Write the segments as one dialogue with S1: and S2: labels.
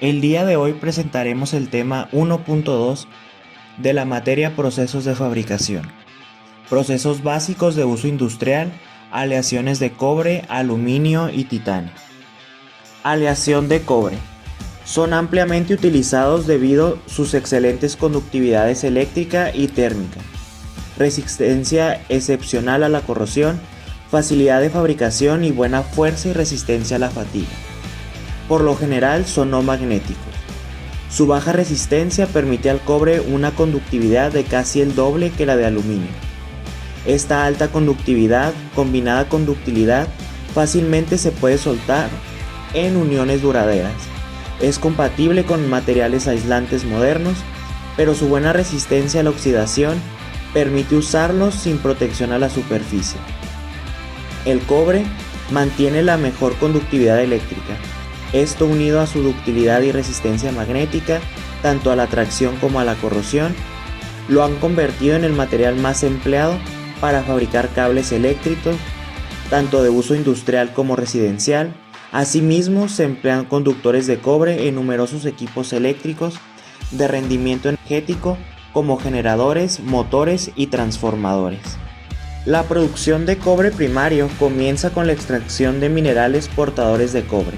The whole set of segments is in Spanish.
S1: El día de hoy presentaremos el tema 1.2 de la materia Procesos de fabricación. Procesos básicos de uso industrial, aleaciones de cobre, aluminio y titanio. Aleación de cobre. Son ampliamente utilizados debido a sus excelentes conductividades eléctrica y térmica, resistencia excepcional a la corrosión, facilidad de fabricación y buena fuerza y resistencia a la fatiga. Por lo general son no magnéticos. Su baja resistencia permite al cobre una conductividad de casi el doble que la de aluminio. Esta alta conductividad, combinada con ductilidad, fácilmente se puede soltar en uniones duraderas. Es compatible con materiales aislantes modernos, pero su buena resistencia a la oxidación permite usarlos sin protección a la superficie. El cobre mantiene la mejor conductividad eléctrica. Esto, unido a su ductilidad y resistencia magnética, tanto a la tracción como a la corrosión, lo han convertido en el material más empleado para fabricar cables eléctricos, tanto de uso industrial como residencial. Asimismo, se emplean conductores de cobre en numerosos equipos eléctricos de rendimiento energético como generadores, motores y transformadores. La producción de cobre primario comienza con la extracción de minerales portadores de cobre.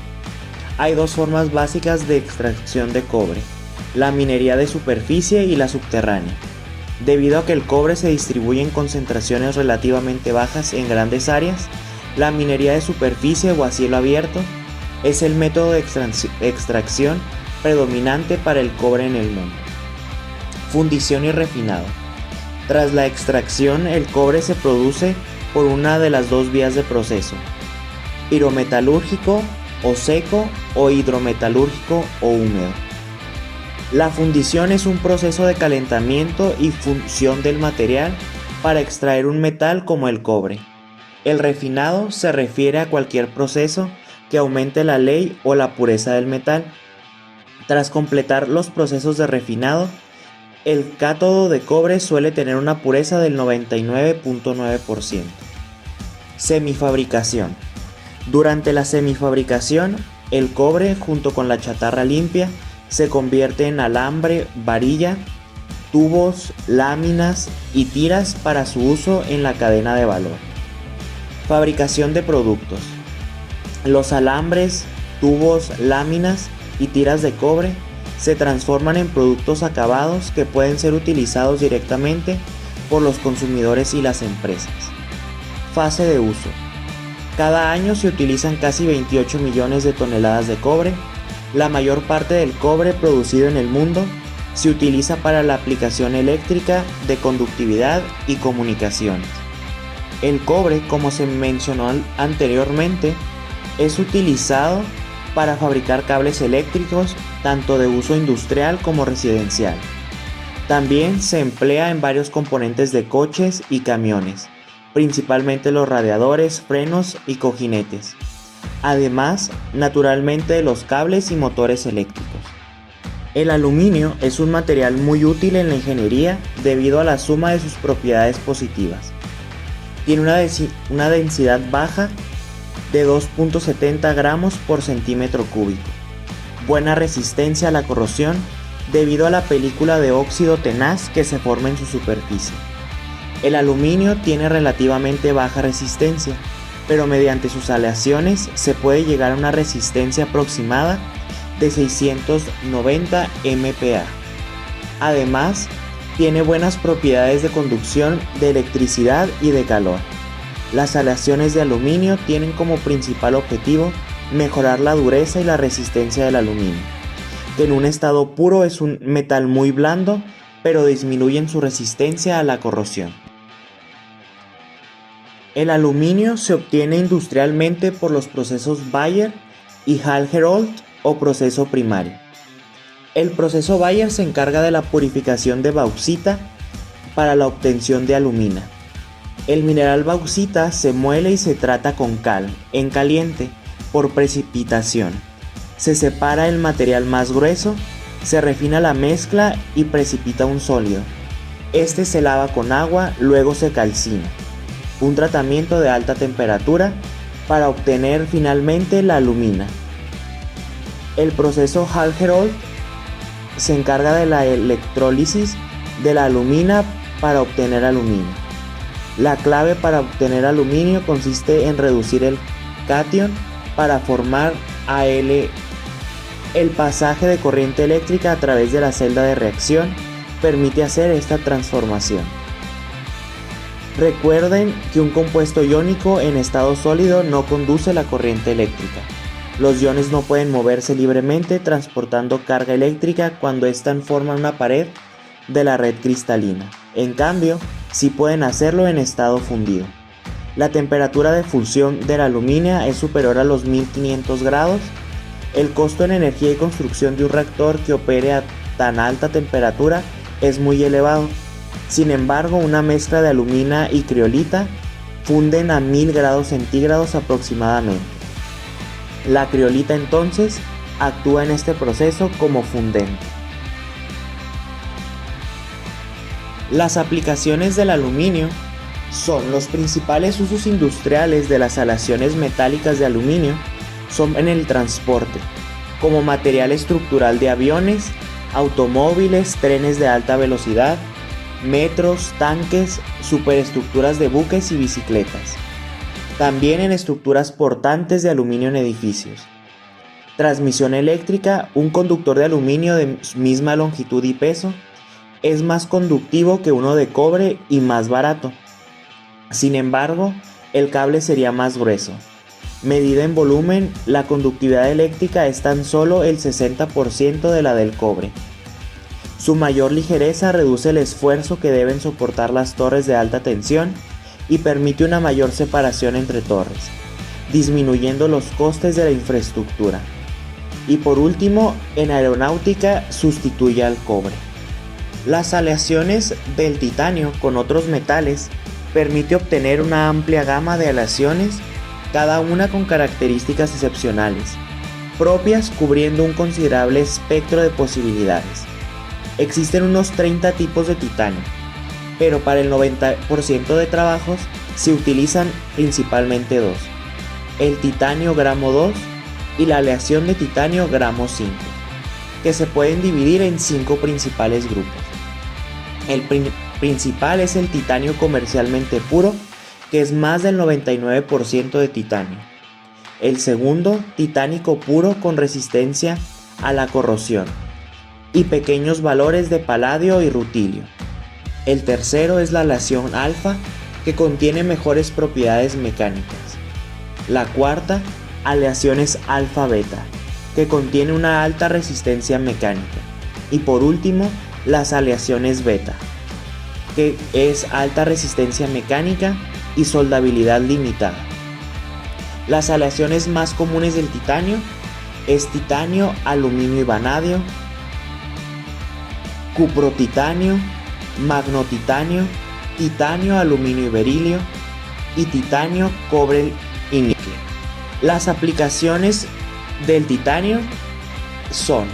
S1: Hay dos formas básicas de extracción de cobre: la minería de superficie y la subterránea. Debido a que el cobre se distribuye en concentraciones relativamente bajas en grandes áreas, la minería de superficie o a cielo abierto es el método de extracción predominante para el cobre en el mundo. Fundición y refinado. Tras la extracción, el cobre se produce por una de las dos vías de proceso: pirometalúrgico o seco o hidrometalúrgico o húmedo. La fundición es un proceso de calentamiento y función del material para extraer un metal como el cobre. El refinado se refiere a cualquier proceso que aumente la ley o la pureza del metal. Tras completar los procesos de refinado, el cátodo de cobre suele tener una pureza del 99.9%. Semifabricación. Durante la semifabricación, el cobre, junto con la chatarra limpia, se convierte en alambre, varilla, tubos, láminas y tiras para su uso en la cadena de valor. Fabricación de productos. Los alambres, tubos, láminas y tiras de cobre se transforman en productos acabados que pueden ser utilizados directamente por los consumidores y las empresas. Fase de uso. Cada año se utilizan casi 28 millones de toneladas de cobre. La mayor parte del cobre producido en el mundo se utiliza para la aplicación eléctrica, de conductividad y comunicaciones. El cobre, como se mencionó anteriormente, es utilizado para fabricar cables eléctricos tanto de uso industrial como residencial. También se emplea en varios componentes de coches y camiones, principalmente los radiadores, frenos y cojinetes. Además, naturalmente, de los cables y motores eléctricos. El aluminio es un material muy útil en la ingeniería debido a la suma de sus propiedades positivas. Tiene una densidad baja de 2.70 gramos por centímetro cúbico. Buena resistencia a la corrosión debido a la película de óxido tenaz que se forma en su superficie. El aluminio tiene relativamente baja resistencia, pero mediante sus aleaciones se puede llegar a una resistencia aproximada de 690 MPa. Además, tiene buenas propiedades de conducción de electricidad y de calor. Las aleaciones de aluminio tienen como principal objetivo mejorar la dureza y la resistencia del aluminio, que en un estado puro es un metal muy blando, pero disminuyen su resistencia a la corrosión. El aluminio se obtiene industrialmente por los procesos Bayer y Hall-Héroult o proceso primario. El proceso Bayer se encarga de la purificación de bauxita para la obtención de alumina. El mineral bauxita se muele y se trata con cal, en caliente, por precipitación. Se separa el material más grueso, se refina la mezcla y precipita un sólido. Este se lava con agua, luego se calcina. Un tratamiento de alta temperatura para obtener finalmente la alumina. El proceso Hall-Héroult se encarga de la electrólisis de la alumina para obtener aluminio. La clave para obtener aluminio consiste en reducir el catión para formar Al. El pasaje de corriente eléctrica a través de la celda de reacción permite hacer esta transformación. Recuerden que un compuesto iónico en estado sólido no conduce la corriente eléctrica. Los iones no pueden moverse libremente transportando carga eléctrica cuando ésta forma una pared de la red cristalina. En cambio, sí pueden hacerlo en estado fundido. La temperatura de fusión del aluminio es superior a los 1500 grados. El costo en energía y construcción de un reactor que opere a tan alta temperatura es muy elevado. Sin embargo, una mezcla de alumina y criolita funden a 1000 grados centígrados aproximadamente. La criolita entonces actúa en este proceso como fundente. Las aplicaciones del aluminio son los principales usos industriales de las aleaciones metálicas de aluminio son en el transporte, como material estructural de aviones, automóviles, trenes de alta velocidad, metros, tanques, superestructuras de buques y bicicletas. También en estructuras portantes de aluminio en edificios. Transmisión eléctrica, un conductor de aluminio de misma longitud y peso, es más conductivo que uno de cobre y más barato. Sin embargo, el cable sería más grueso. Medida en volumen, la conductividad eléctrica es tan solo el 60% de la del cobre. Su mayor ligereza reduce el esfuerzo que deben soportar las torres de alta tensión y permite una mayor separación entre torres, disminuyendo los costes de la infraestructura. Y por último, en aeronáutica sustituye al cobre. Las aleaciones del titanio con otros metales permite obtener una amplia gama de aleaciones, cada una con características excepcionales, propias cubriendo un considerable espectro de posibilidades. Existen unos 30 tipos de titanio, pero para el 90% de trabajos se utilizan principalmente dos: el titanio gramo 2 y la aleación de titanio gramo 5, que se pueden dividir en 5 principales grupos. El principal es el titanio comercialmente puro, que es más del 99% de titanio. El segundo, titánico puro con resistencia a la corrosión y pequeños valores de paladio y rutilio. El tercero es la aleación alfa, que contiene mejores propiedades mecánicas. La cuarta, aleaciones alfa-beta, que contiene una alta resistencia mecánica. Y por último, las aleaciones beta, que es alta resistencia mecánica y soldabilidad limitada. Las aleaciones más comunes del titanio es titanio, aluminio y vanadio, cuprotitanio, magnotitanio, titanio, aluminio y berilio, y titanio, cobre y níquel. Las aplicaciones del titanio son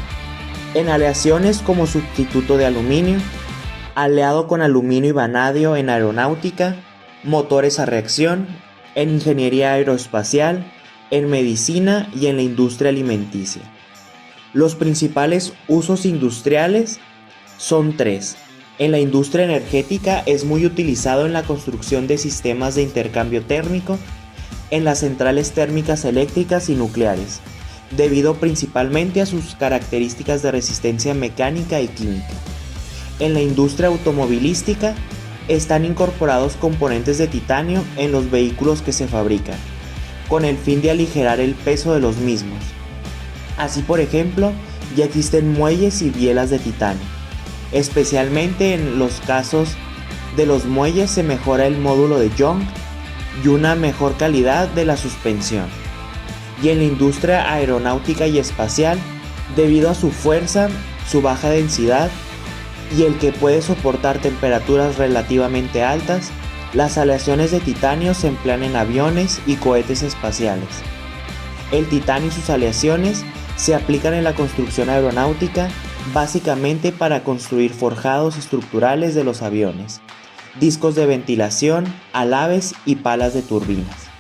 S1: en aleaciones como sustituto de aluminio, aliado con aluminio y vanadio en aeronáutica, motores a reacción, en ingeniería aeroespacial, en medicina y en la industria alimenticia. Los principales usos industriales son 3. En la industria energética es muy utilizado en la construcción de sistemas de intercambio térmico, en las centrales térmicas eléctricas y nucleares, debido principalmente a sus características de resistencia mecánica y química. En la industria automovilística están incorporados componentes de titanio en los vehículos que se fabrican, con el fin de aligerar el peso de los mismos. Así, por ejemplo, ya existen muelles y bielas de titanio. Especialmente en los casos de los muelles se mejora el módulo de Young y una mejor calidad de la suspensión. Y en la industria aeronáutica y espacial, debido a su fuerza, su baja densidad y el que puede soportar temperaturas relativamente altas, las aleaciones de titanio se emplean en aviones y cohetes espaciales. El titanio y sus aleaciones se aplican en la construcción aeronáutica, básicamente para construir forjados estructurales de los aviones, discos de ventilación, alaves y palas de turbinas.